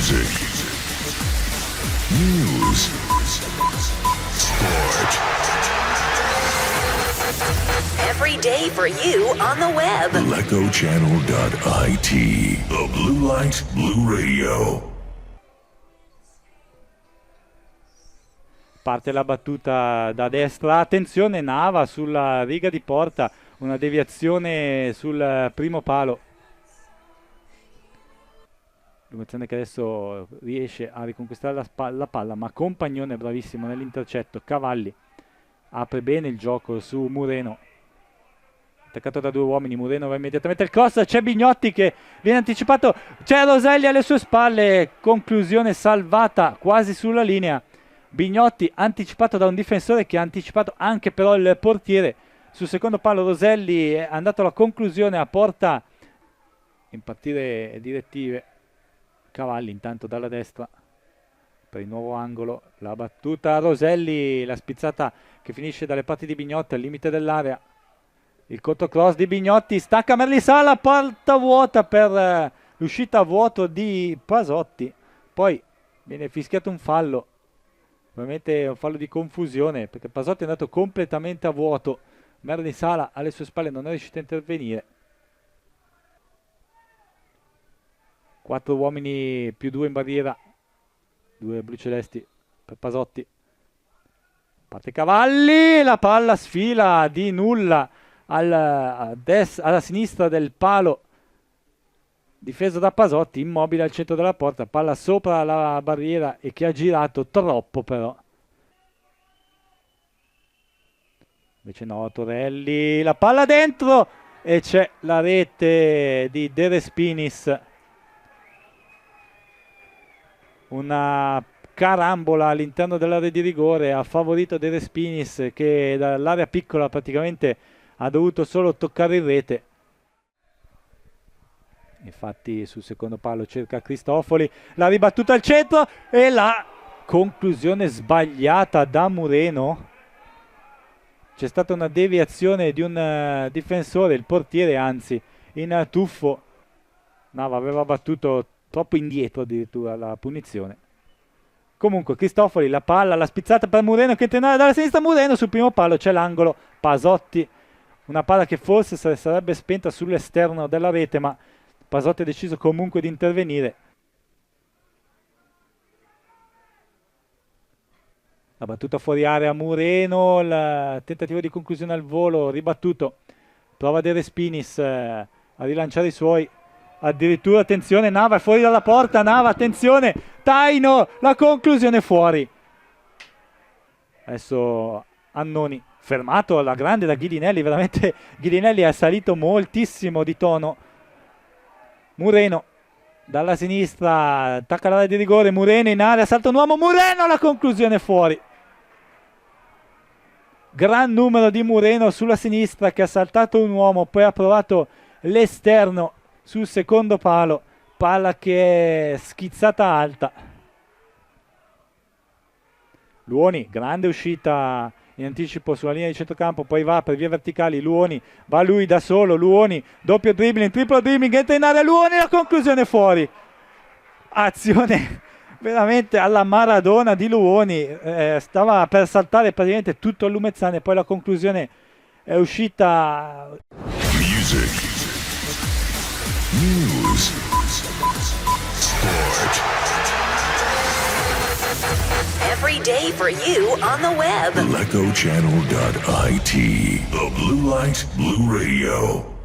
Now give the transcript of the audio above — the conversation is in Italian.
Music, news, sport. Every day for you on the web. LecoChannel.it. The Blue Light Blue Radio. Parte la battuta da destra, attenzione Nava sulla riga di porta, una deviazione sul primo palo. L'emozione che adesso riesce a riconquistare la palla, ma Compagnone è bravissimo nell'intercetto. Cavalli apre bene il gioco su Mureno, attaccato da due uomini. Mureno va immediatamente al cross, c'è Bignotti che viene anticipato, c'è Roselli alle sue spalle, conclusione salvata quasi sulla linea. Bignotti anticipato da un difensore che ha anticipato anche però il portiere. Sul secondo palo Roselli è andato alla conclusione a porta, impartire direttive. Cavalli intanto dalla destra per il nuovo angolo, la battuta Roselli, la spizzata che finisce dalle parti di Bignotti al limite dell'area. Il controcross di Bignotti, stacca Merlisala, porta vuota per l'uscita a vuoto di Pasotti. Poi viene fischiato un fallo, ovviamente un fallo di confusione perché Pasotti è andato completamente a vuoto. Merlisala alle sue spalle non è riuscito a intervenire. 4 uomini più 2 in barriera, 2 blucelesti per Pasotti. Parte Cavalli, la palla sfila di nulla alla sinistra del palo, difeso da Pasotti, immobile al centro della porta, palla sopra la barriera e che ha girato troppo però. Invece no, Torelli, la palla dentro e c'è la rete di De Respinis. Una carambola all'interno dell'area di rigore ha favorito De Respinis, che dall'area piccola praticamente ha dovuto solo toccare in rete. Infatti sul secondo palo cerca Cristofoli, la ribattuta al centro e la conclusione sbagliata da Mureno. C'è stata una deviazione di un difensore, il portiere anzi, in tuffo. Nava aveva battuto troppo indietro addirittura la punizione. Comunque Cristofoli, la palla, la spizzata per Mureno che entra dalla sinistra. Mureno sul primo palo, c'è l'angolo. Pasotti, una palla che forse sarebbe spenta sull'esterno della rete, ma Pasotti ha deciso comunque di intervenire. La battuta fuori area Mureno, il tentativo di conclusione al volo ribattuto. Prova De Respinis a rilanciare i suoi. Addirittura attenzione, Nava è fuori dalla porta, Nava attenzione, Taino, la conclusione fuori. Adesso Annoni fermato alla grande da Ghilinelli, veramente Ghilinelli è salito moltissimo di tono. Mureno dalla sinistra attacca l'area di rigore, Mureno in area, salta un uomo, Mureno, la conclusione fuori. Gran numero di Mureno sulla sinistra che ha saltato un uomo, poi ha provato l'esterno sul secondo palo, palla che è schizzata alta. Luoni, grande uscita in anticipo sulla linea di centrocampo, poi va per vie verticali, Luoni, va lui da solo, Luoni, doppio dribbling, triplo dribbling, entra in area Luoni, la conclusione fuori. Azione veramente alla Maradona di Luoni, stava per saltare praticamente tutto il Lumezzane, poi la conclusione è uscita. Music, news, sport. Every day for you on the web. LecoChannel.it. The Blue Light Blue Radio.